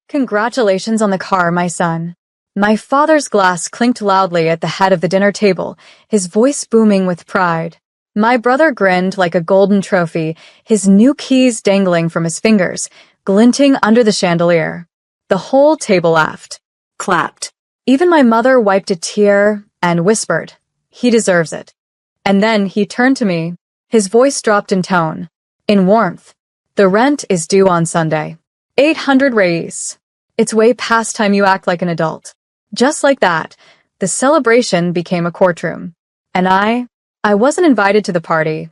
Congratulations on the car, my son. My father's glass clinked loudly at the head of the dinner table, his voice booming with pride. My brother grinned like a golden trophy, his new keys dangling from his fingers, glinting under the chandelier. The whole table laughed, clapped. Even my mother wiped a tear and whispered, "He deserves it." And then he turned to me. His voice dropped in tone, in warmth. "The rent is due on Sunday. 800 reis. It's way past time you act like an adult." Just like that, the celebration became a courtroom. And I wasn't invited to the party.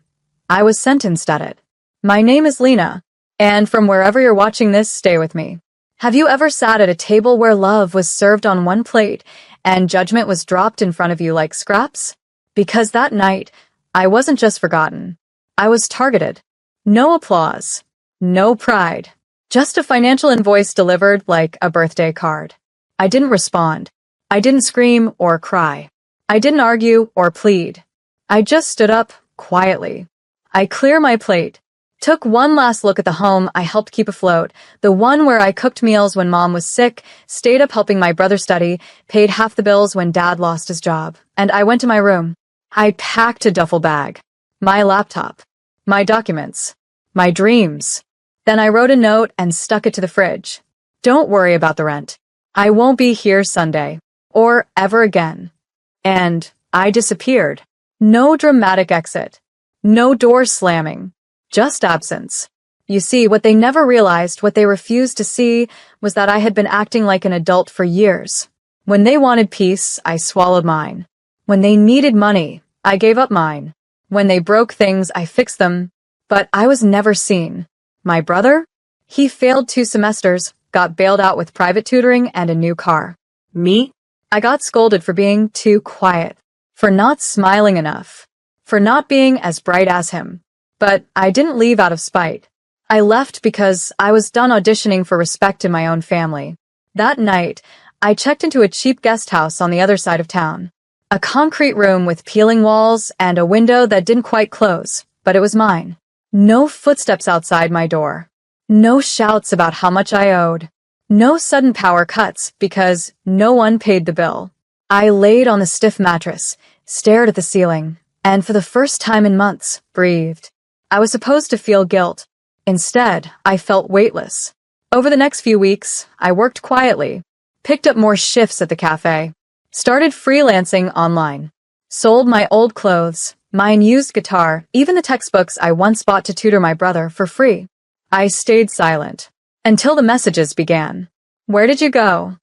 I was sentenced at it. My name is Lena, and from wherever you're watching this, stay with me. Have you ever sat at a table where love was served on one plate and judgment was dropped in front of you like scraps? Because that night, I wasn't just forgotten. I was targeted. No applause. No pride. Just a financial invoice delivered like a birthday card. I didn't respond. I didn't scream or cry. I didn't argue or plead. I just stood up quietly. I cleared my plate. Took one last look at the home I helped keep afloat, the one where I cooked meals when mom was sick, stayed up helping my brother study, paid half the bills when dad lost his job, and I went to my room. I packed a duffel bag, my laptop, my documents, my dreams. Then I wrote a note and stuck it to the fridge. Don't worry about the rent. I won't be here Sunday, or ever again. And I disappeared. No dramatic exit. No door slamming. Just absence. You see, what they never realized, what they refused to see, was that I had been acting like an adult for years. When they wanted peace, I swallowed mine. When they needed money, I gave up mine. When they broke things, I fixed them. But I was never seen. My brother? He failed 2 semesters, got bailed out with private tutoring and a new car. Me? I got scolded for being too quiet, for not smiling enough, for not being as bright as him. But I didn't leave out of spite. I left because I was done auditioning for respect in my own family. That night, I checked into a cheap guest house on the other side of town. A concrete room with peeling walls and a window that didn't quite close, but it was mine. No footsteps outside my door. No shouts about how much I owed. No sudden power cuts because no one paid the bill. I laid on the stiff mattress, stared at the ceiling, and for the first time in months, breathed. I was supposed to feel guilt. Instead, I felt weightless. Over the next few weeks, I worked quietly, picked up more shifts at the cafe, started freelancing online, sold my old clothes, my unused guitar, even the textbooks I once bought to tutor my brother for free. I stayed silent until the messages began. "Where did you go?"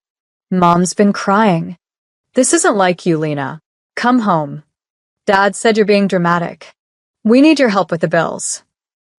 "Mom's been crying." "This isn't like you, Lena. Come home." "Dad said you're being dramatic. We need your help with the bills."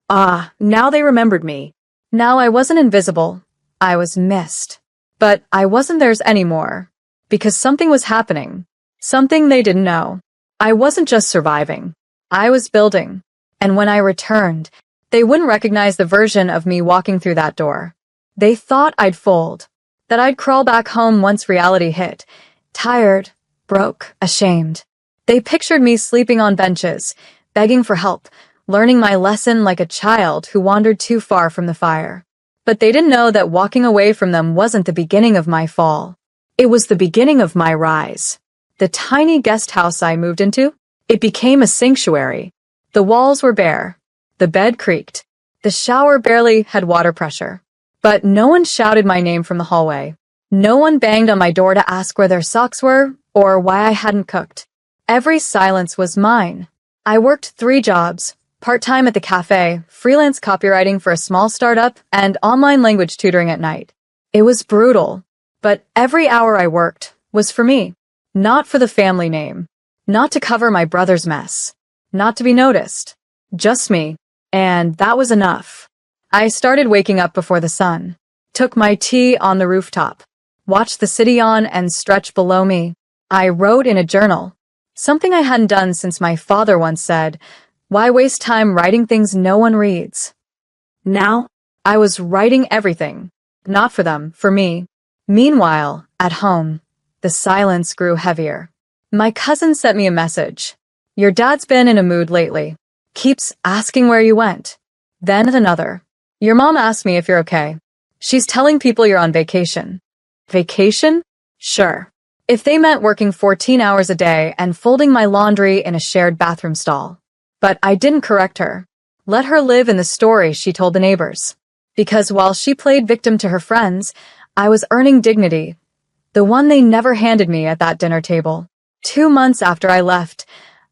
Now they remembered me. Now I wasn't invisible. I was missed. But I wasn't theirs anymore. Because something was happening. Something they didn't know. I wasn't just surviving. I was building. And when I returned, they wouldn't recognize the version of me walking through that door. They thought I'd fold. That I'd crawl back home once reality hit. Tired, broke, ashamed. They pictured me sleeping on benches, begging for help, learning my lesson like a child who wandered too far from the fire. But they didn't know that walking away from them wasn't the beginning of my fall. It was the beginning of my rise. The tiny guest house I moved into, it became a sanctuary. The walls were bare. The bed creaked. The shower barely had water pressure. But no one shouted my name from the hallway. No one banged on my door to ask where their socks were or why I hadn't cooked. Every silence was mine. I worked 3 jobs, part-time at the cafe, freelance copywriting for a small startup, and online language tutoring at night. It was brutal, but every hour I worked was for me. Not for the family name. Not to cover my brother's mess. Not to be noticed. Just me. And that was enough. I started waking up before the sun. Took my tea on the rooftop. Watched the city yawn and stretch below me. I wrote in a journal. Something I hadn't done since my father once said, "Why waste time writing things no one reads?" Now, I was writing everything. Not for them, for me. Meanwhile, at home, the silence grew heavier. My cousin sent me a message. "Your dad's been in a mood lately. Keeps asking where you went." Then another. "Your mom asked me if you're okay. She's telling people you're on vacation. Vacation? Sure. If they meant working 14 hours a day and folding my laundry in a shared bathroom stall. But I didn't correct her. Let her live in the story she told the neighbors. Because while she played victim to her friends, I was earning dignity, the one they never handed me at that dinner table. 2 months after I left,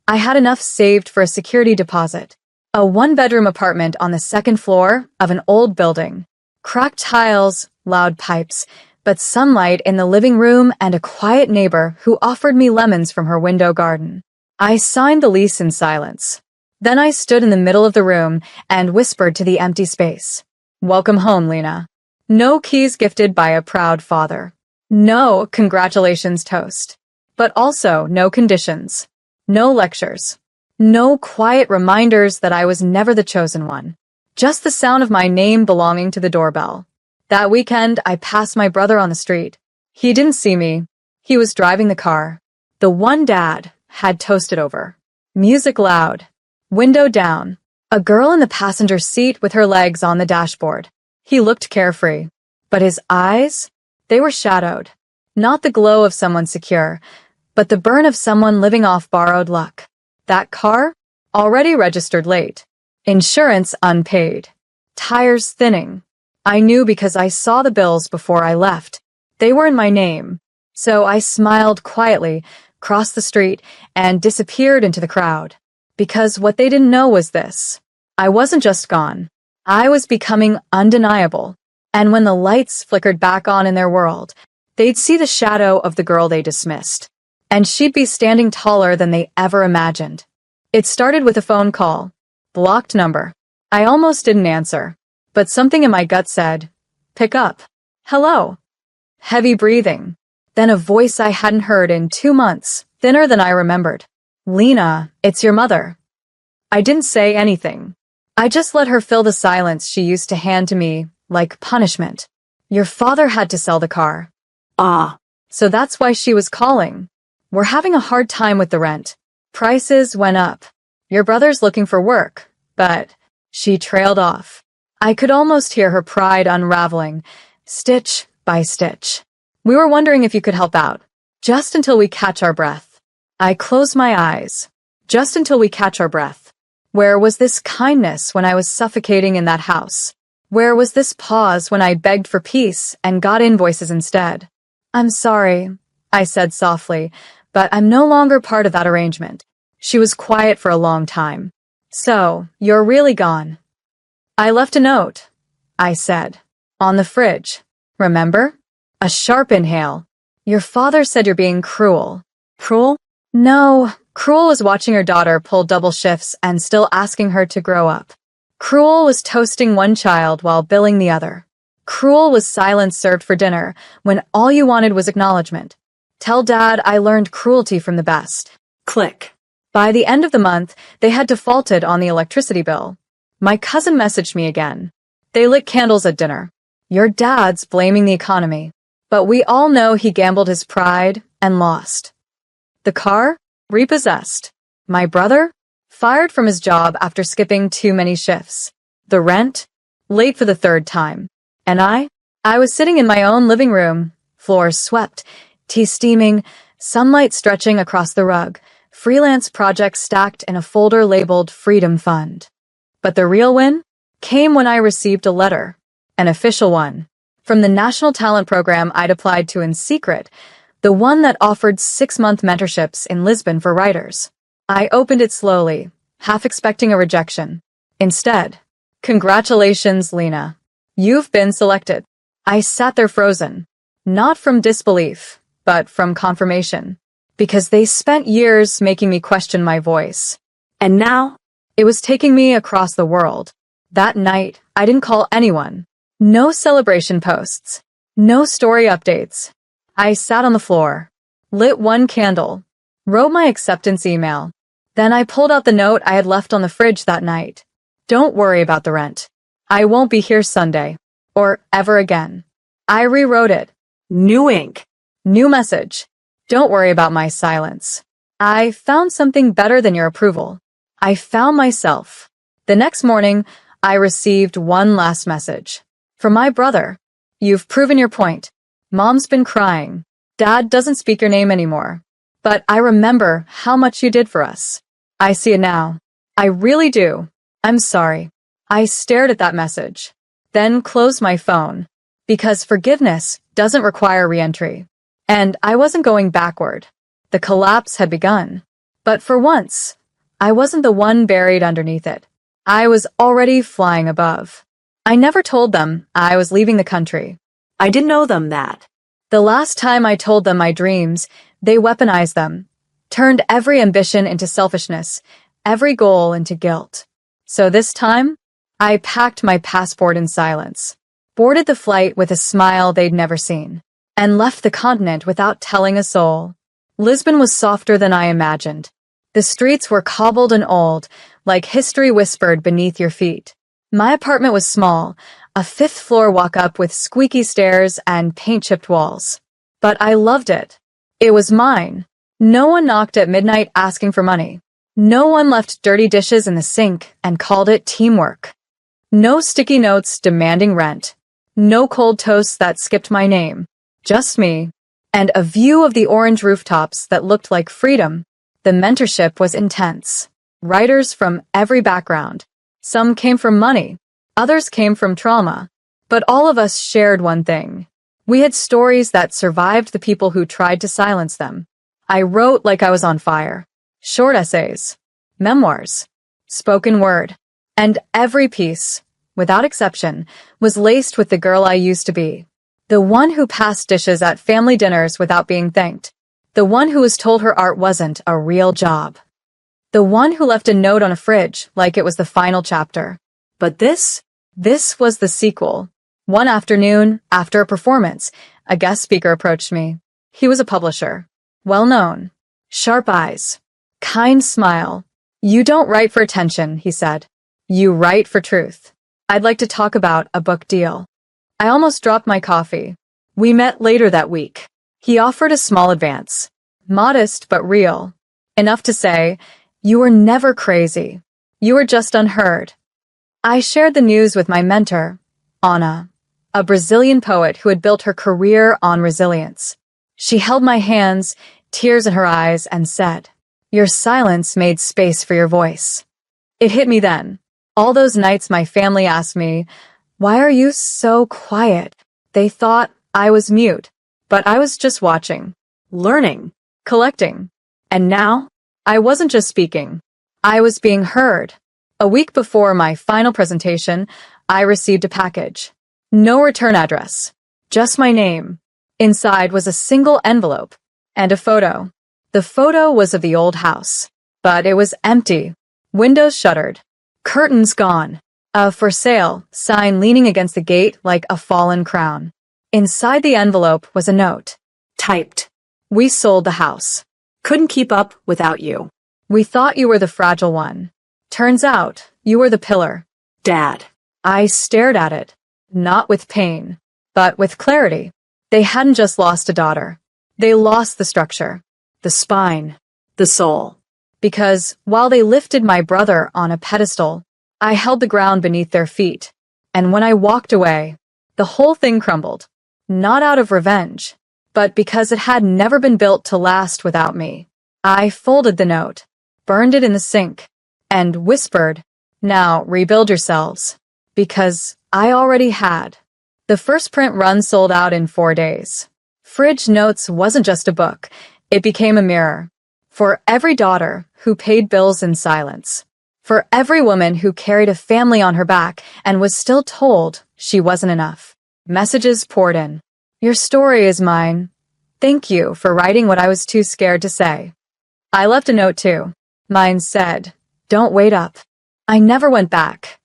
I had enough saved for a security deposit. A one-bedroom apartment on the second floor of an old building. Cracked tiles, loud pipes, but sunlight in the living room and a quiet neighbor who offered me lemons from her window garden. I signed the lease in silence. Then I stood in the middle of the room and whispered to the empty space. Welcome home, Lena. No keys gifted by a proud father. No congratulations toast. But also no conditions. No lectures. No quiet reminders that I was never the chosen one. Just the sound of my name belonging to the doorbell. That weekend, I passed my brother on the street. He didn't see me. He was driving the car. The one Dad had toasted over. Music loud. Window down. A girl in the passenger seat with her legs on the dashboard. He looked carefree. But his eyes? They were shadowed. Not the glow of someone secure, but the burn of someone living off borrowed luck. That car? Already registered late. Insurance unpaid. Tires thinning. I knew because I saw the bills before I left. They were in my name. So I smiled quietly, crossed the street, and disappeared into the crowd. Because what they didn't know was this. I wasn't just gone. I was becoming undeniable. And when the lights flickered back on in their world, they'd see the shadow of the girl they dismissed. And she'd be standing taller than they ever imagined. It started with a phone call. Blocked number. I almost didn't answer. But something in my gut said, pick up. Hello. Heavy breathing. Then a voice I hadn't heard in 2 months, thinner than I remembered. Lena, it's your mother. I didn't say anything. I just let her fill the silence she used to hand to me, like punishment. Your father had to sell the car. Ah. So that's why she was calling. We're having a hard time with the rent. Prices went up. Your brother's looking for work, but she trailed off. I could almost hear her pride unraveling, stitch by stitch. We were wondering if you could help out, just until we catch our breath. I closed my eyes, just until we catch our breath. Where was this kindness when I was suffocating in that house? Where was this pause when I begged for peace and got invoices instead? I'm sorry, I said softly, but I'm no longer part of that arrangement. She was quiet for a long time. So, you're really gone. I left a note, I said. On the fridge. Remember? A sharp inhale. Your father said you're being cruel. Cruel? No, Cruel was watching her daughter pull double shifts and still asking her to grow up. Cruel was toasting one child while billing the other. Cruel was silence served for dinner when all you wanted was acknowledgement. Tell Dad I learned cruelty from the best. Click. By the end of the month, they had defaulted on the electricity bill. My cousin messaged me again. They lit candles at dinner. Your dad's blaming the economy. But we all know he gambled his pride and lost. The car? Repossessed. My brother? Fired from his job after skipping too many shifts. The rent? Late for the third time. And I was sitting in my own living room, floors swept, tea steaming, sunlight stretching across the rug, freelance projects stacked in a folder labeled Freedom Fund. But the real win came when I received a letter, an official one, from the National Talent Program I'd applied to in secret, the one that offered 6-month mentorships in Lisbon for writers. I opened it slowly, half expecting a rejection. Instead, congratulations, Lena. You've been selected. I sat there frozen, not from disbelief, but from confirmation, because they spent years making me question my voice. And now, it was taking me across the world. That night, I didn't call anyone. No celebration posts. No story updates. I sat on the floor, lit one candle, wrote my acceptance email. Then I pulled out the note I had left on the fridge that night. Don't worry about the rent. I won't be here Sunday. Or ever again. I rewrote it. New ink. New message. Don't worry about my silence. I found something better than your approval. I found myself. The next morning, I received one last message. From my brother. You've proven your point. Mom's been crying. Dad doesn't speak your name anymore. But I remember how much you did for us. I see it now. I really do. I'm sorry. I stared at that message, then closed my phone, because forgiveness doesn't require re-entry. And I wasn't going backward. The collapse had begun. But for once, I wasn't the one buried underneath it. I was already flying above. I never told them I was leaving the country. I didn't know them that. The last time I told them my dreams, they weaponized them, turned every ambition into selfishness, every goal into guilt. So this time, I packed my passport in silence, boarded the flight with a smile they'd never seen, and left the continent without telling a soul. Lisbon was softer than I imagined. The streets were cobbled and old, like history whispered beneath your feet. My apartment was small, a fifth-floor walk-up with squeaky stairs and paint-chipped walls. But I loved it. It was mine. No one knocked at midnight asking for money. No one left dirty dishes in the sink and called it teamwork. No sticky notes demanding rent. No cold toasts that skipped my name. Just me. And a view of the orange rooftops that looked like freedom. The mentorship was intense. Writers from every background. Some came from money. Others came from trauma. But all of us shared one thing. We had stories that survived the people who tried to silence them. I wrote like I was on fire. Short essays. Memoirs. Spoken word. And every piece, without exception, was laced with the girl I used to be. The one who passed dishes at family dinners without being thanked. The one who was told her art wasn't a real job. The one who left a note on a fridge like it was the final chapter. But this was the sequel. One afternoon, after a performance, a guest speaker approached me. He was a publisher. Well known. Sharp eyes. Kind smile. You don't write for attention, he said. You write for truth. I'd like to talk about a book deal. I almost dropped my coffee. We met later that week. He offered a small advance. Modest but real. Enough to say, you were never crazy. You were just unheard. I shared the news with my mentor, Anna, a Brazilian poet who had built her career on resilience. She held my hands, tears in her eyes, and said, "Your silence made space for your voice." It hit me then. All those nights my family asked me, "Why are you so quiet?" They thought I was mute, but I was just watching, learning, collecting. And now, I wasn't just speaking. I was being heard. A week before my final presentation, I received a package. No return address. Just my name. Inside was a single envelope and a photo. The photo was of the old house, but it was empty. Windows shuttered. Curtains gone. A "for sale" sign leaning against the gate like a fallen crown. Inside the envelope was a note. Typed. "We sold the house. Couldn't keep up without you. We thought you were the fragile one. Turns out, you were the pillar." Dad. I stared at it, not with pain, but with clarity. They hadn't just lost a daughter. They lost the structure, the spine, the soul. Because while they lifted my brother on a pedestal, I held the ground beneath their feet. And when I walked away, the whole thing crumbled. Not out of revenge, but because it had never been built to last without me. I folded the note, burned it in the sink, and whispered, "Now rebuild yourselves." Because I already had. The first print run sold out in 4 days. Fridge Notes wasn't just a book, it became a mirror. For every daughter who paid bills in silence. For every woman who carried a family on her back and was still told she wasn't enough. Messages poured in. "Your story is mine. Thank you for writing what I was too scared to say." I left a note too. Mine said, "Don't wait up." I never went back.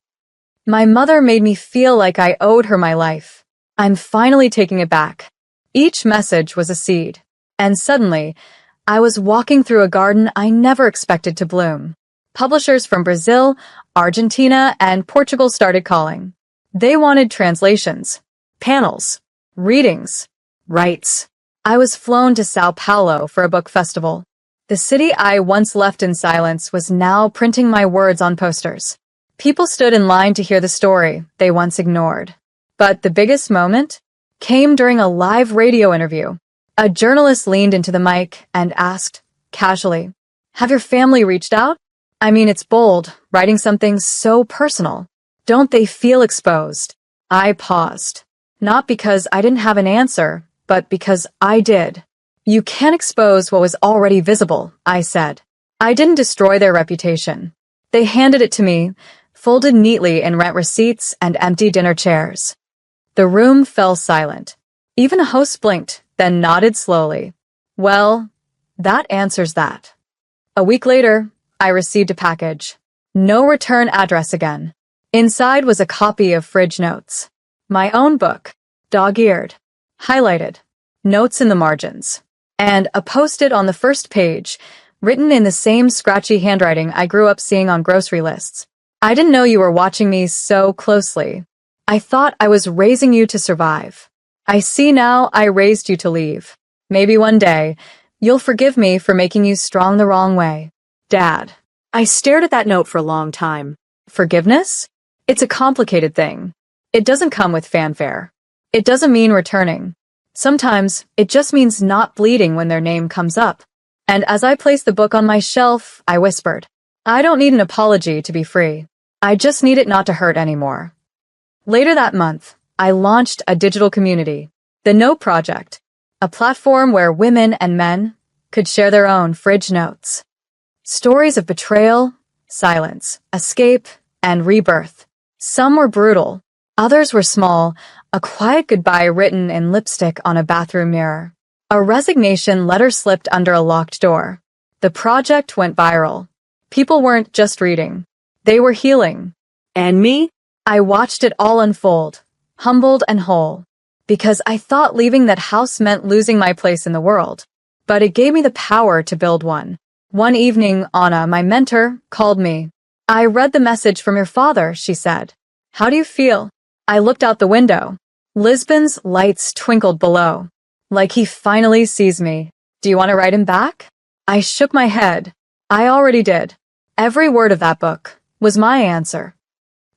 My mother made me feel like I owed her my life. I'm finally taking it back. Each message was a seed. And suddenly, I was walking through a garden I never expected to bloom. Publishers from Brazil, Argentina, and Portugal started calling. They wanted translations, panels, readings, rights. I was flown to Sao Paulo for a book festival. The city I once left in silence was now printing my words on posters. People stood in line to hear the story they once ignored. But the biggest moment? came during a live radio interview. A journalist leaned into the mic and asked, casually, "Have your family reached out? I mean, it's bold, writing something so personal. Don't they feel exposed?" I paused. Not because I didn't have an answer, but because I did. "You can't expose what was already visible," I said. I didn't destroy their reputation. They handed it to me, folded neatly in rent receipts and empty dinner chairs. The room fell silent. Even a host blinked, then nodded slowly. "Well, that answers that." A week later, I received a package. No return address again. Inside was a copy of Fridge Notes. My own book, dog-eared, highlighted, notes in the margins, and a post-it on the first page, written in the same scratchy handwriting I grew up seeing on grocery lists. "I didn't know you were watching me so closely. I thought I was raising you to survive. I see now I raised you to leave. Maybe one day, you'll forgive me for making you strong the wrong way. Dad." I stared at that note for a long time. Forgiveness? It's a complicated thing. It doesn't come with fanfare. It doesn't mean returning. Sometimes, it just means not bleeding when their name comes up. And as I placed the book on my shelf, I whispered, "I don't need an apology to be free. I just need it not to hurt anymore." Later that month, I launched a digital community, the Note Project, a platform where women and men could share their own fridge notes. Stories of betrayal, silence, escape, and rebirth. Some were brutal, others were small, a quiet goodbye written in lipstick on a bathroom mirror. A resignation letter slipped under a locked door. The project went viral. People weren't just reading. They were healing. And me? I watched it all unfold, humbled and whole, because I thought leaving that house meant losing my place in the world. But it gave me the power to build one. One evening, Anna, my mentor, called me. "I read the message from your father," she said. "How do you feel?" I looked out the window. Lisbon's lights twinkled below. Like he finally sees me. "Do you want to write him back?" I shook my head. I already did. Every word of that book was my answer.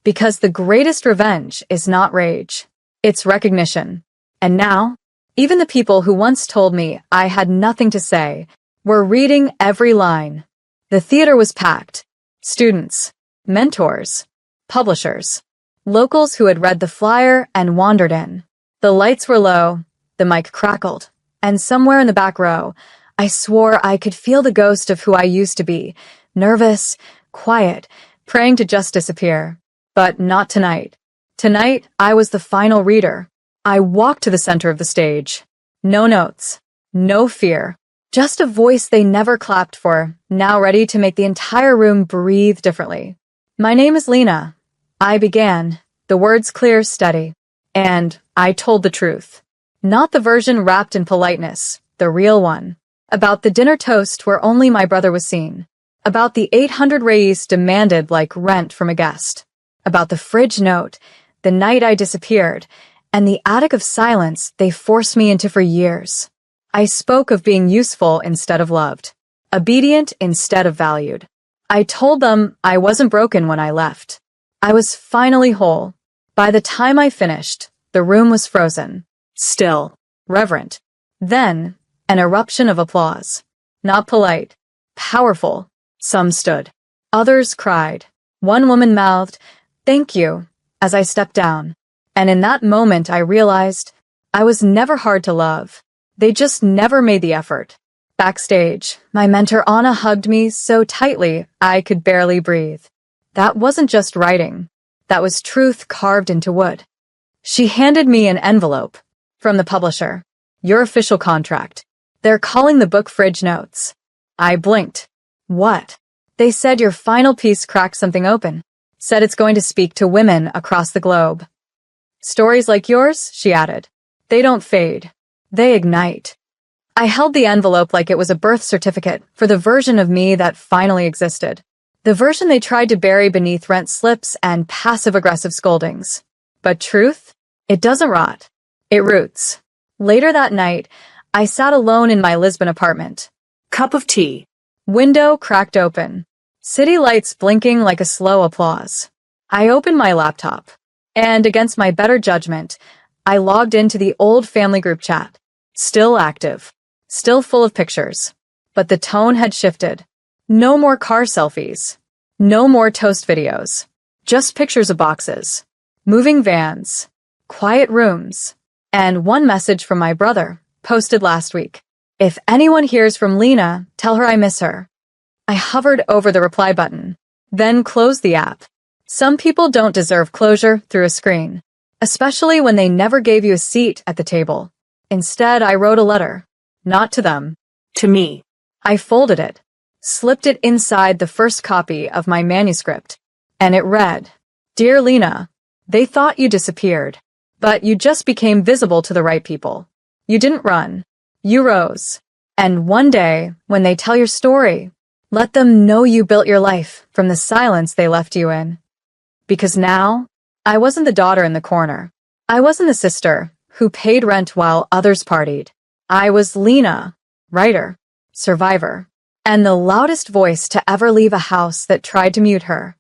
Because the greatest revenge is not rage. It's recognition. And now, even the people who once told me I had nothing to say were reading every line. The theater was packed. Students, mentors, publishers, locals who had read the flyer and wandered in. The lights were low, the mic crackled, and somewhere in the back row, I swore I could feel the ghost of who I used to be, nervous, quiet, praying to just disappear. But not tonight. Tonight, I was the final reader. I walked to the center of the stage. No notes, no fear, just a voice they never clapped for, now ready to make the entire room breathe differently. "My name is Lena." I began, the words clear, steady. And I told the truth. Not the version wrapped in politeness, the real one. About the dinner toast where only my brother was seen. About the 800 reis demanded like rent from a guest. About the fridge note, the night I disappeared, and the attic of silence they forced me into for years. I spoke of being useful instead of loved, obedient instead of valued. I told them I wasn't broken when I left. I was finally whole. By the time I finished, the room was frozen, still, reverent. Then, an eruption of applause. Not polite, powerful. Some stood. Others cried. One woman mouthed, "Thank you," as I stepped down. And in that moment I realized I was never hard to love. They just never made the effort. Backstage, my mentor Anna hugged me so tightly I could barely breathe. That wasn't just writing. That was truth carved into wood. She handed me an envelope from the publisher. "Your official contract. They're calling the book Fridge Notes." I blinked. "What?" "They said your final piece cracked something open. Said it's going to speak to women across the globe." "Stories like yours," she added. "They don't fade. They ignite." I held the envelope like it was a birth certificate for the version of me that finally existed. The version they tried to bury beneath rent slips and passive-aggressive scoldings. But truth? It doesn't rot. It roots. Later that night, I sat alone in my Lisbon apartment. Cup of tea. Window cracked open. City lights blinking like a slow applause. I opened my laptop. And against my better judgment, I logged into the old family group chat. Still active. Still full of pictures. But the tone had shifted. No more car selfies. No more toast videos. Just pictures of boxes. Moving vans. Quiet rooms. And one message from my brother, posted last week. If anyone hears from Lena, tell her I miss her. I hovered over the reply button, then closed the app. Some people don't deserve closure through a screen, especially when they never gave you a seat at the table. Instead, I wrote a letter. Not to them. To me. I folded it, slipped it inside the first copy of my manuscript, and it read, Dear Lena, they thought you disappeared, but you just became visible to the right people. You didn't run. You rose. And one day, when they tell your story, let them know you built your life from the silence they left you in. Because now, I wasn't the daughter in the corner. I wasn't the sister who paid rent while others partied. I was Lena, writer, survivor, and the loudest voice to ever leave a house that tried to mute her.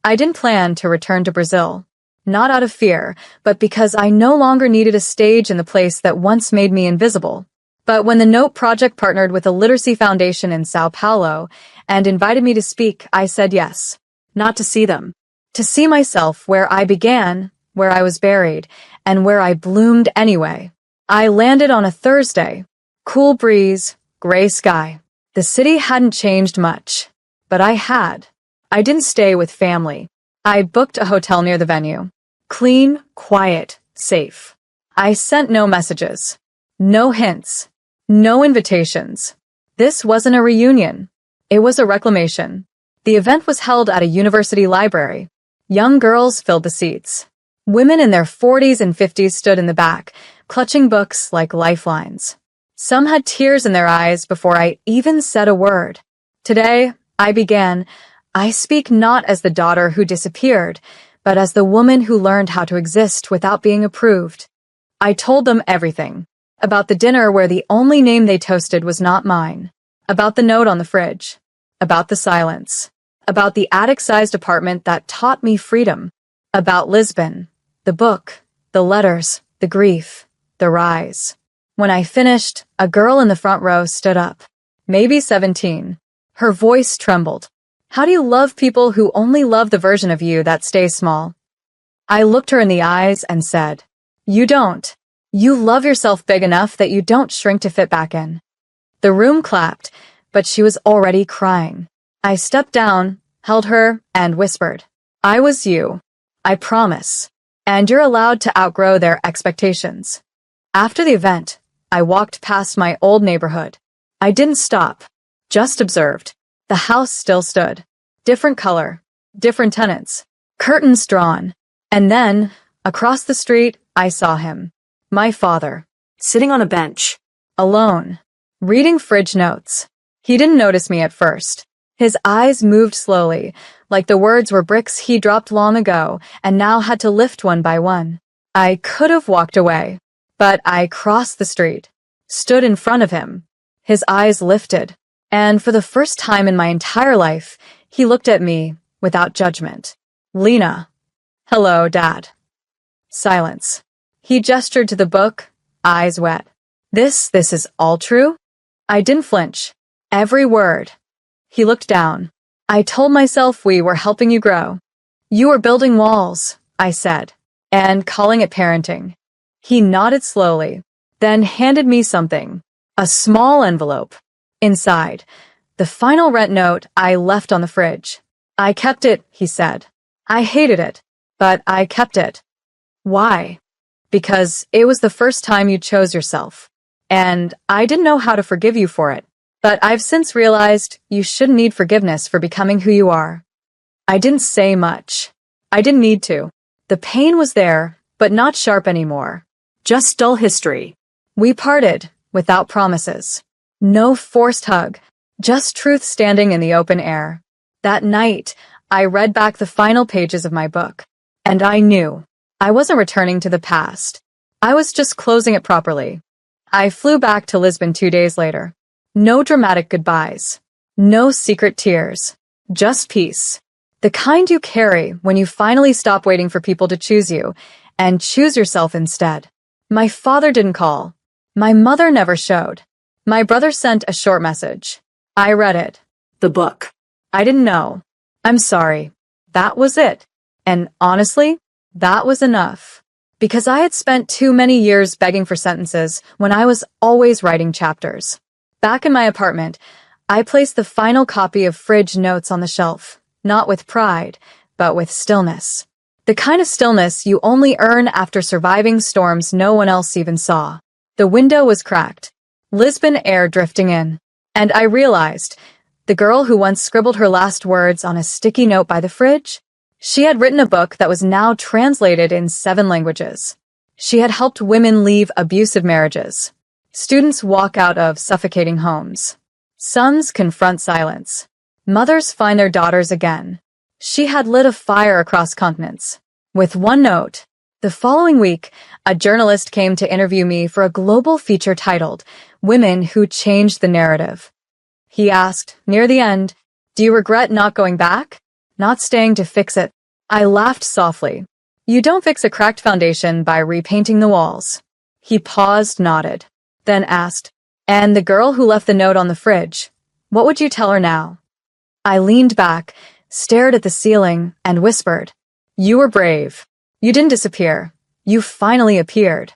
I didn't plan to return to Brazil, not out of fear, but because I no longer needed a stage in the place that once made me invisible. But when the Note Project partnered with a literacy foundation in Sao Paulo and invited me to speak, I said yes. Not to see them. To see myself where I began, where I was buried, and where I bloomed anyway. I landed on a Thursday. Cool breeze, gray sky. The city hadn't changed much, but I had. I didn't stay with family. I booked a hotel near the venue. Clean, quiet, safe. I sent no messages. No hints. No invitations. This wasn't a reunion. It was a reclamation. The event was held at a university library. Young girls filled the seats. Women in their 40s and 50s stood in the back, clutching books like lifelines. Some had tears in their eyes before I even said a word. Today, I began, I speak not as the daughter who disappeared, but as the woman who learned how to exist without being approved. I told them everything. About the dinner where the only name they toasted was not mine. About the note on the fridge. About the silence. About the attic-sized apartment that taught me freedom. About Lisbon. The book. The letters. The grief. The rise. When I finished, a girl in the front row stood up. Maybe 17. Her voice trembled. How do you love people who only love the version of you that stays small? I looked her in the eyes and said, You don't. You love yourself big enough that you don't shrink to fit back in. The room clapped, but she was already crying. I stepped down, held her, and whispered, I was you. I promise. And you're allowed to outgrow their expectations. After the event, I walked past my old neighborhood. I didn't stop, just observed. The house still stood. Different color, different tenants, curtains drawn. And then, across the street, I saw him. My father. Sitting on a bench. Alone. Reading fridge notes. He didn't notice me at first. His eyes moved slowly, like the words were bricks he dropped long ago and now had to lift one by one. I could have walked away, but I crossed the street, stood in front of him. His eyes lifted, and for the first time in my entire life, he looked at me without judgment. Lena. Hello, Dad. Silence. He gestured to the book, eyes wet. This is all true? I didn't flinch. Every word. He looked down. I told myself we were helping you grow. You were building walls, I said, and calling it parenting. He nodded slowly, then handed me something. A small envelope. Inside, the final rent note I left on the fridge. I kept it, he said. I hated it, but I kept it. Why? Because it was the first time you chose yourself. And I didn't know how to forgive you for it. But I've since realized you shouldn't need forgiveness for becoming who you are. I didn't say much. I didn't need to. The pain was there, but not sharp anymore. Just dull history. We parted, without promises. No forced hug, just truth standing in the open air. That night, I read back the final pages of my book. And I knew. I wasn't returning to the past. I was just closing it properly. I flew back to Lisbon 2 days later. No dramatic goodbyes. No secret tears. Just peace. The kind you carry when you finally stop waiting for people to choose you and choose yourself instead. My father didn't call. My mother never showed. My brother sent a short message. I read it. The book. I didn't know. I'm sorry. That was it. And honestly, that was enough. Because I had spent too many years begging for sentences when I was always writing chapters. Back in my apartment, I placed the final copy of Fridge Notes on the shelf, not with pride, but with stillness. The kind of stillness you only earn after surviving storms no one else even saw. The window was cracked, Lisbon air drifting in, and I realized, the girl who once scribbled her last words on a sticky note by the fridge, she had written a book that was now translated in 7 languages. She had helped women leave abusive marriages, students walk out of suffocating homes, sons confront silence, mothers find their daughters again. She had lit a fire across continents. With one note. The following week, a journalist came to interview me for a global feature titled, Women Who Changed the Narrative. He asked, near the end, "Do you regret not going back? Not staying to fix it?" I laughed softly. You don't fix a cracked foundation by repainting the walls. He paused, nodded, then asked, "And the girl who left the note on the fridge, what would you tell her now?" I leaned back, stared at the ceiling, and whispered, "You were brave. You didn't disappear. You finally appeared."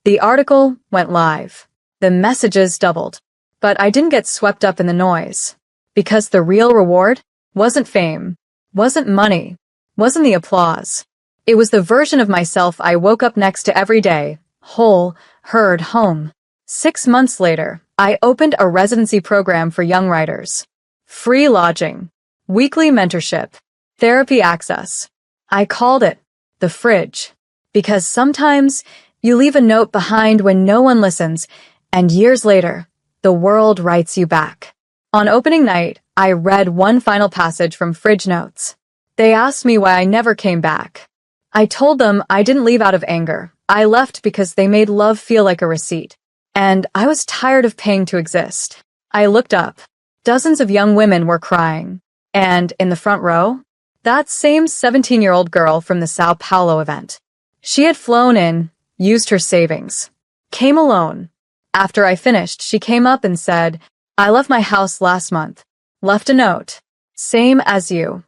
The article went live. The messages doubled. But I didn't get swept up in the noise. Because the real reward wasn't fame, wasn't money, wasn't the applause. It was the version of myself I woke up next to every day, whole, heard, home. 6 months later, I opened a residency program for young writers. Free lodging, weekly mentorship, therapy access. I called it the fridge. Because sometimes you leave a note behind when no one listens, and years later, the world writes you back. On opening night, I read one final passage from Fridge Notes. They asked me why I never came back. I told them I didn't leave out of anger. I left because they made love feel like a receipt. And I was tired of paying to exist. I looked up. Dozens of young women were crying. And in the front row, that same 17-year-old girl from the Sao Paulo event. She had flown in, used her savings, came alone. After I finished, she came up and said, "I left my house last month. Left a note. Same as you."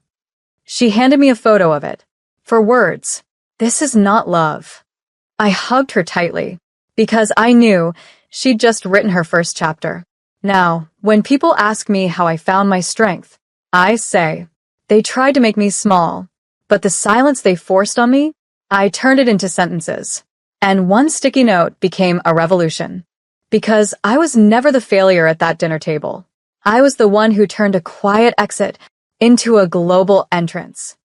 She handed me a photo of it. For words, this is not love. I hugged her tightly, because I knew she'd just written her first chapter. Now, when people ask me how I found my strength, I say, they tried to make me small, but the silence they forced on me, I turned it into sentences. And one sticky note became a revolution. Because I was never the failure at that dinner table. I was the one who turned a quiet exit into a global entrance.